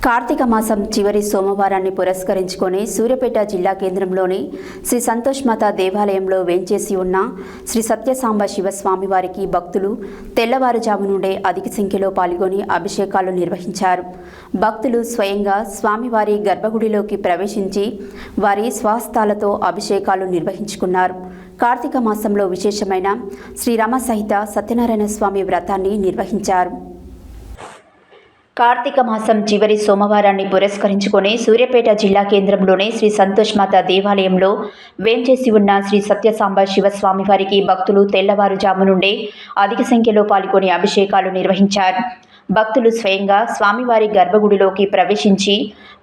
కార్తీక మాసం చివరి సోమవారాన్ని పురస్కరించుకొని సూర్యాపేట జిల్లా కేంద్రంలోని శ్రీ సంతోష్ మాత దేవాలయంలో వేంచేసి ఉన్న శ్రీ సత్యసాంబ శివ స్వామివారికి భక్తులు తెల్లవారుజాము నుండే అధిక సంఖ్యలో పాల్గొని అభిషేకాలు నిర్వహించారు. భక్తులు స్వయంగా స్వామివారి గర్భగుడిలోకి ప్రవేశించి వారి స్వహస్తాలతో అభిషేకాలు నిర్వహించుకున్నారు. కార్తీక మాసంలో విశేషమైన శ్రీరామ సహిత సత్యనారాయణ స్వామి వ్రతాన్ని నిర్వహించారు. కార్తీక మాసం చివరి సోమవారాన్ని పురస్కరించుకొని సూర్యాపేట జిల్లా కేంద్రంలోని శ్రీ సంతోష్ మాత దేవాలయంలో వేంచేసి ఉన్న శ్రీ సత్యసాంబ శివ స్వామివారికి భక్తులు తెల్లవారుజాము నుండే అధిక సంఖ్యలో పాల్గొని అభిషేకాలు నిర్వహించారు. భక్తులు స్వయంగా స్వామివారి గర్భగుడిలోకి ప్రవేశించి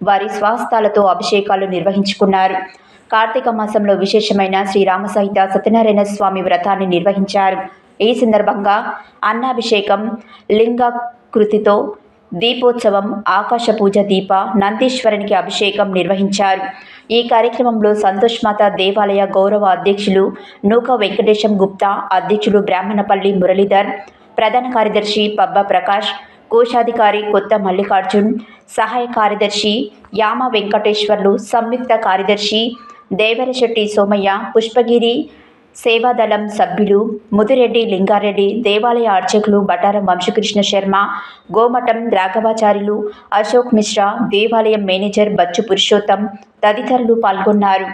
వారి స్వహస్తాలతో అభిషేకాలు నిర్వహించుకున్నారు. కార్తీక మాసంలో విశేషమైన శ్రీరామ సహిత సత్యనారాయణ స్వామి వ్రతాన్ని నిర్వహించారు. ఈ సందర్భంగా అన్నాభిషేకం, లింగాకృతితో దీపోత్సవం, ఆకాశ పూజ, దీప నందీశ్వరునికి అభిషేకం నిర్వహించారు. ఈ కార్యక్రమంలో సంతోష్ మాత దేవాలయ గౌరవ అధ్యక్షులు నూక వెంకటేశం గుప్తా, అధ్యక్షులు బ్రాహ్మణపల్లి మురళీధర్, ప్రధాన కార్యదర్శి పబ్బ ప్రకాష్, కోశాధికారి కొత్త మల్లికార్జున్, సహాయ కార్యదర్శి యామ వెంకటేశ్వర్లు, సంయుక్త కార్యదర్శి దేవరశెట్టి సోమయ్య, పుష్పగిరి సేవాదళం సభ్యులు ముదిరెడ్డి లింగారెడ్డి, దేవాలయ అర్చకులు బటారం వంశకృష్ణ శర్మ, గోమఠం రాఘవాచార్యులు, అశోక్ మిశ్రా, దేవాలయం మేనేజర్ బచ్చు పురుషోత్తం తదితరులు పాల్గొన్నారు.